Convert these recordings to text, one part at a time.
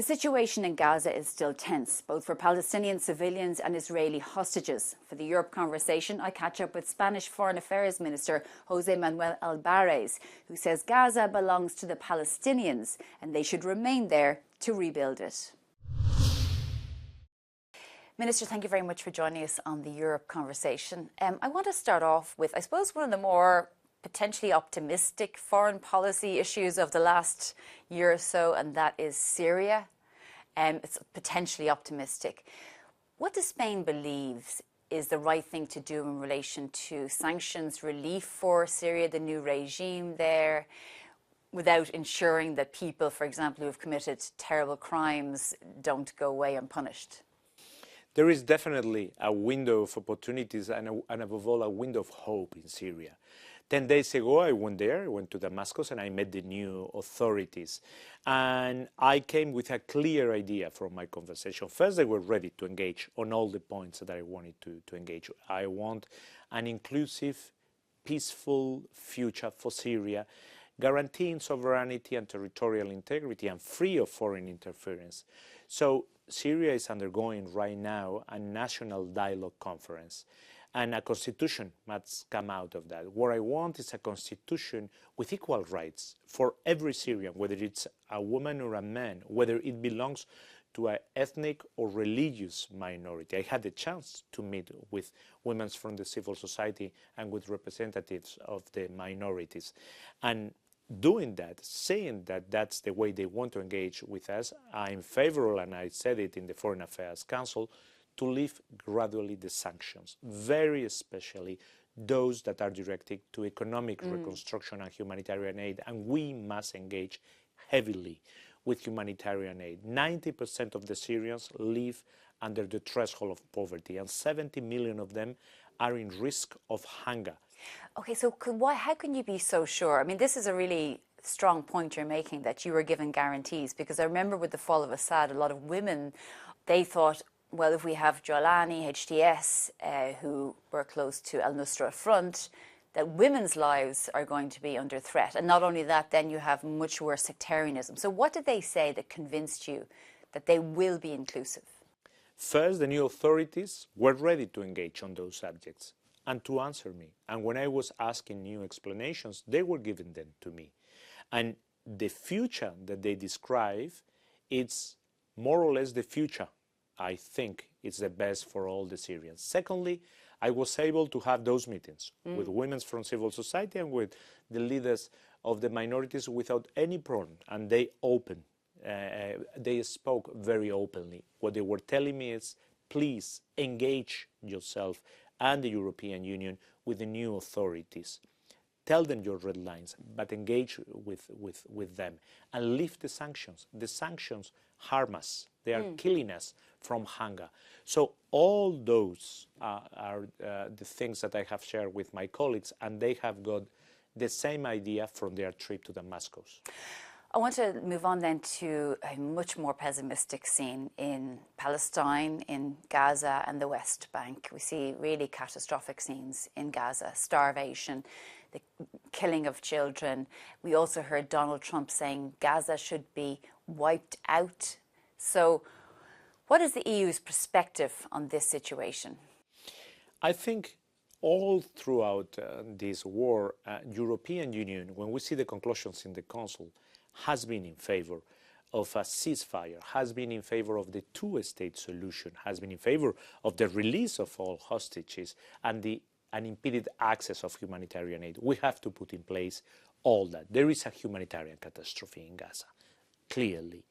situation in Gaza is still tense, both for Palestinian civilians and Israeli hostages. For the Europe conversation, I catch up with Spanish Foreign Affairs Minister Jose Manuel Альбарес, who says Gaza belongs to the Palestinians and they should remain there to rebuild it. Minister, thank you very much for joining us on the Europe conversation. I want to start off with, I suppose, one of the more potentially optimistic foreign policy issues of the last year or so, and that is Syria. It's potentially optimistic. What does Spain believe is the right thing to do in relation to sanctions, relief for Syria, the new regime there, without ensuring that people, for example, who have committed terrible crimes don't go away unpunished? There is definitely a window of opportunities and above all, a window of hope in Syria. 10 days ago, I went there, I went to Damascus, and I met the new authorities. And I came with a clear idea from my conversation. First, they were ready to engage on all the points that I wanted to engage. I want an inclusive, peaceful future for Syria, guaranteeing sovereignty and territorial integrity and free of foreign interference. So Syria is undergoing right now a national dialogue conference. And a constitution must come out of that. What I want is a constitution with equal rights for every Syrian, whether it's a woman or a man, whether it belongs to an ethnic or religious minority. I had the chance to meet with women from the civil society and with representatives of the minorities. And doing that, saying that that's the way they want to engage with us, I'm favorable, and I said it in the Foreign Affairs Council, to lift gradually the sanctions, very especially those that are directed to economic reconstruction and humanitarian aid. And we must engage heavily with humanitarian aid. 90% of the Syrians live under the threshold of poverty, and 70 million of them are in risk of hunger. Okay, so how can you be so sure? I mean, this is a really strong point you're making, that you were given guarantees, because I remember with the fall of Assad, a lot of women, they thought, well, if we have Jolani, HTS, who were close to al-Nusra Front, that women's lives are going to be under threat. And not only that, then you have much worse sectarianism. So what did they say that convinced you that they will be inclusive? First, the new authorities were ready to engage on those subjects and to answer me. And when I was asking new explanations, they were giving them to me. And the future that they describe, it's more or less the future I think it's the best for all the Syrians. Secondly, I was able to have those meetings with women from civil society and with the leaders of the minorities without any problem. And they spoke very openly. What they were telling me is, please engage yourself and the European Union with the new authorities. Tell them your red lines, but engage with them and lift the sanctions. The sanctions harm us. They are killing us from hunger. So all those are the things that I have shared with my colleagues, and they have got the same idea from their trip to Damascus. I want to move on then to a much more pessimistic scene in Palestine, in Gaza and the West Bank. We see really catastrophic scenes in Gaza, starvation, the killing of children. We also heard Donald Trump saying Gaza should be wiped out. So what is the EU's perspective on this situation? I think all throughout this war, European Union, when we see the conclusions in the Council, has been in favor of a ceasefire, has been in favor of the two-state solution, has been in favor of the release of all hostages and the unimpeded access of humanitarian aid. We have to put in place all that. There is a humanitarian catastrophe in Gaza, clearly.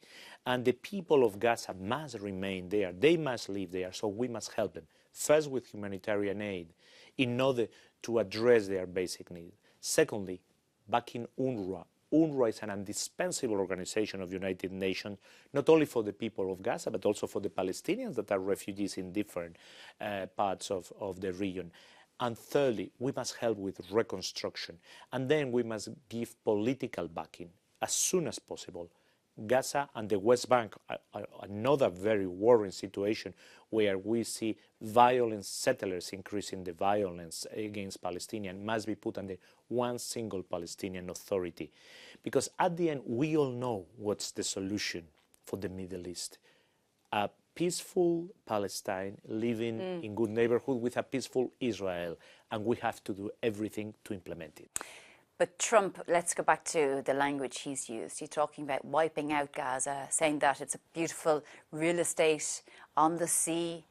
And the people of Gaza must remain there. They must live there, so we must help them. First, with humanitarian aid, in order to address their basic needs. Secondly, backing UNRWA. UNRWA is an indispensable organization of the United Nations, not only for the people of Gaza, but also for the Palestinians that are refugees in different parts of the region. And thirdly, we must help with reconstruction. And then we must give political backing as soon as possible. Gaza and the West Bank are another very worrying situation where we see violent settlers increasing the violence against Palestinians must be put under one single Palestinian authority. Because at the end, we all know what's the solution for the Middle East. A peaceful Palestine living in good neighborhood with a peaceful Israel, and we have to do everything to implement it. But Trump, let's go back to the language he's used. He's talking about wiping out Gaza, saying that it's a beautiful real estate on the sea.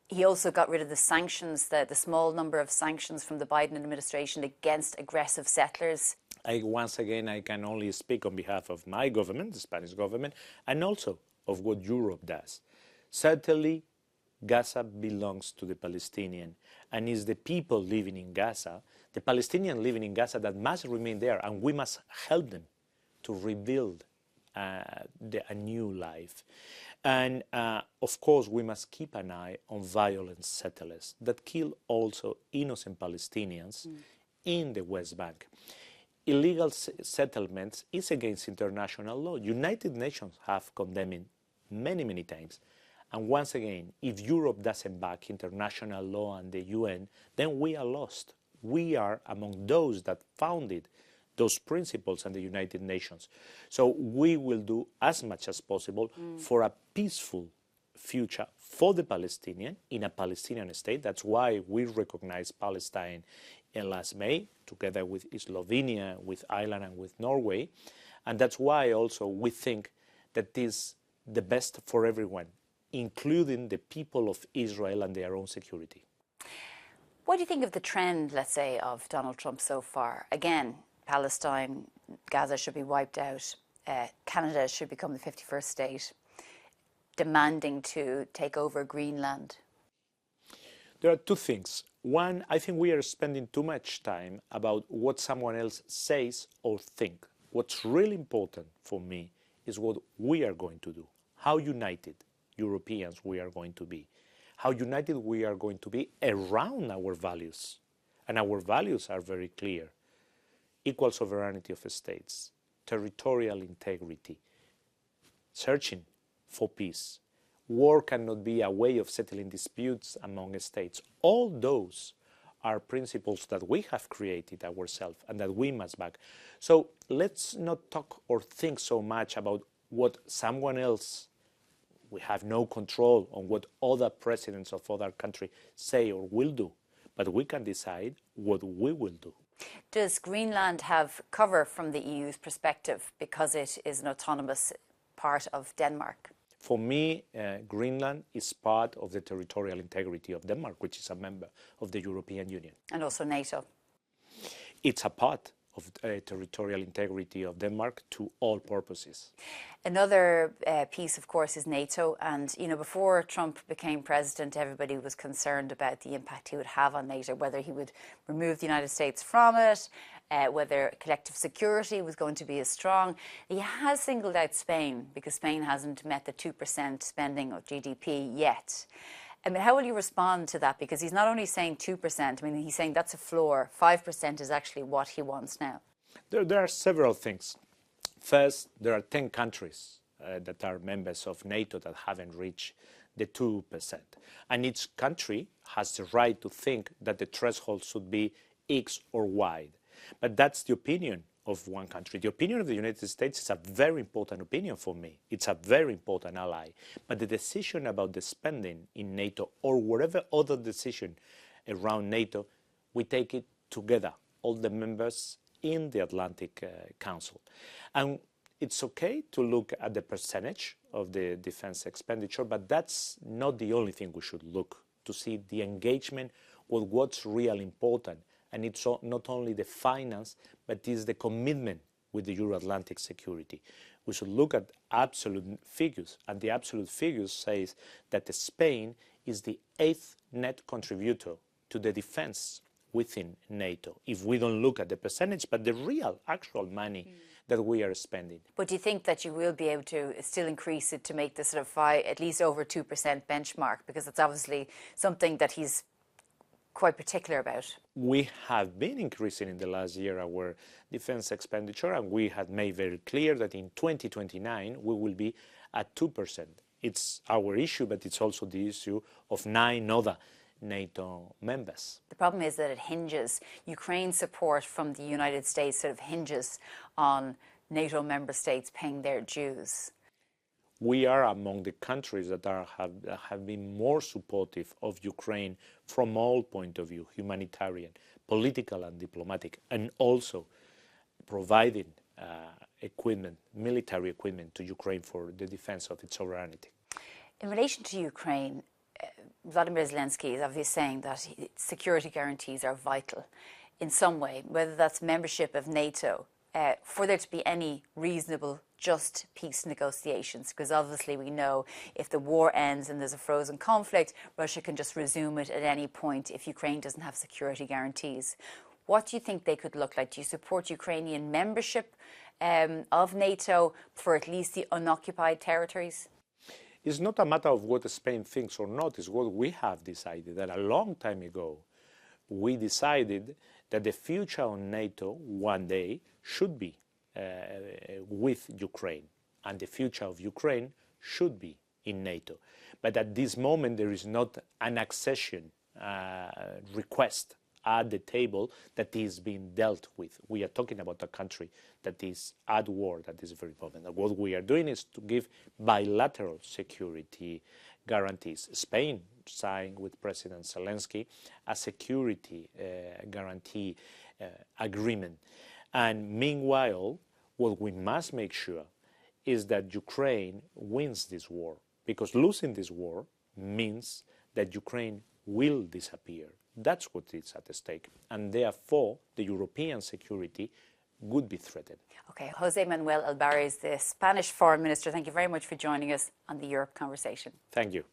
He also got rid of the sanctions, the small number of sanctions from the Biden administration against aggressive settlers. Once again, I can only speak on behalf of my government, the Spanish government, and also of what Europe does. Certainly, Gaza belongs to the Palestinian, and it's the people living in Gaza, the Palestinians living in Gaza, that must remain there, and we must help them to rebuild a new life. And of course, we must keep an eye on violent settlers that kill also innocent Palestinians in the West Bank. Illegal settlements is against international law. United Nations have condemned it many, many times. And once again, if Europe doesn't back international law and the UN, then we are lost. We are among those that founded those principles and the United Nations. So we will do as much as possible for a peaceful future for the Palestinian in a Palestinian state. That's why we recognize Palestine in last May, together with Slovenia, with Ireland and with Norway. And that's why also we think that this is the best for everyone, including the people of Israel and their own security. What do you think of the trend, let's say, of Donald Trump so far? Again, Palestine, Gaza should be wiped out. Canada should become the 51st state, demanding to take over Greenland. There are two things. One, I think we are spending too much time about what someone else says or thinks. What's really important for me is what we are going to do. How united Europeans we are going to be. How united we are going to be around our values. And our values are very clear. Equal sovereignty of states, territorial integrity, searching for peace. War cannot be a way of settling disputes among states. All those are principles that we have created ourselves and that we must back. So let's not talk or think so much about what someone else, we have no control on what other presidents of other countries say or will do, but we can decide what we will do. Does Greenland have cover from the EU's perspective because it is an autonomous part of Denmark? For me, Greenland is part of the territorial integrity of Denmark, which is a member of the European Union. And also NATO? It's a part of territorial integrity of Denmark to all purposes. Another piece, of course, is NATO. And, you know, before Trump became president, everybody was concerned about the impact he would have on NATO, whether he would remove the United States from it, whether collective security was going to be as strong. He has singled out Spain because Spain hasn't met the 2% spending of GDP yet. I mean, how will you respond to that? Because he's not only saying 2%, I mean, he's saying that's a floor. 5% is actually what he wants now. There are several things. First, there are 10 countries that are members of NATO that haven't reached the 2%. And each country has the right to think that the threshold should be X or Y. But that's the opinion of one country. The opinion of the United States is a very important opinion for me. It's a very important ally. But the decision about the spending in NATO or whatever other decision around NATO, we take it together, all the members in the Atlantic Council. And it's okay to look at the percentage of the defense expenditure, but that's not the only thing we should look to see the engagement with what's really important. And it's not only the finance, but it's the commitment with the Euro-Atlantic security. We should look at absolute figures, and the absolute figures says that Spain is the 8th net contributor to the defense within NATO. If we don't look at the percentage, but the real, actual money that we are spending. But do you think that you will be able to still increase it to make the sort of at least over 2% benchmark? Because it's obviously something that he's quite particular about. We have been increasing in the last year our defense expenditure, and we had made very clear that in 2029 we will be at 2%. It's our issue, but it's also the issue of 9 other NATO members. The problem is that it hinges, Ukraine's support from the United States sort of hinges on NATO member states paying their dues. we are among the countries that have been more supportive of Ukraine from all points of view, humanitarian, political and diplomatic, and also providing equipment, military equipment to Ukraine for the defense of its sovereignty. In relation to Ukraine, Vladimir Zelensky is obviously saying that security guarantees are vital in some way, whether that's membership of NATO, for there to be any reasonable, just peace negotiations, because obviously we know if the war ends and there's a frozen conflict, Russia can just resume it at any point if Ukraine doesn't have security guarantees. What do you think they could look like? Do you support Ukrainian membership of NATO for at least the unoccupied territories? It's not a matter of what Spain thinks or not, it's what we have decided. That a long time ago, we decided that the future of NATO one day should be with Ukraine, and the future of Ukraine should be in NATO. But at this moment, there is not an accession request at the table that is being dealt with. We are talking about a country that is at war at this very moment. And what we are doing is to give bilateral security guarantees. Spain signed with President Zelensky a security guarantee agreement. And meanwhile, what we must make sure is that Ukraine wins this war, because losing this war means that Ukraine will disappear. That's what is at stake. And therefore, the European security would be threatened. Okay, Jose Manuel Альбарес, the Spanish Foreign Minister, thank you very much for joining us on the Europe Conversation. Thank you.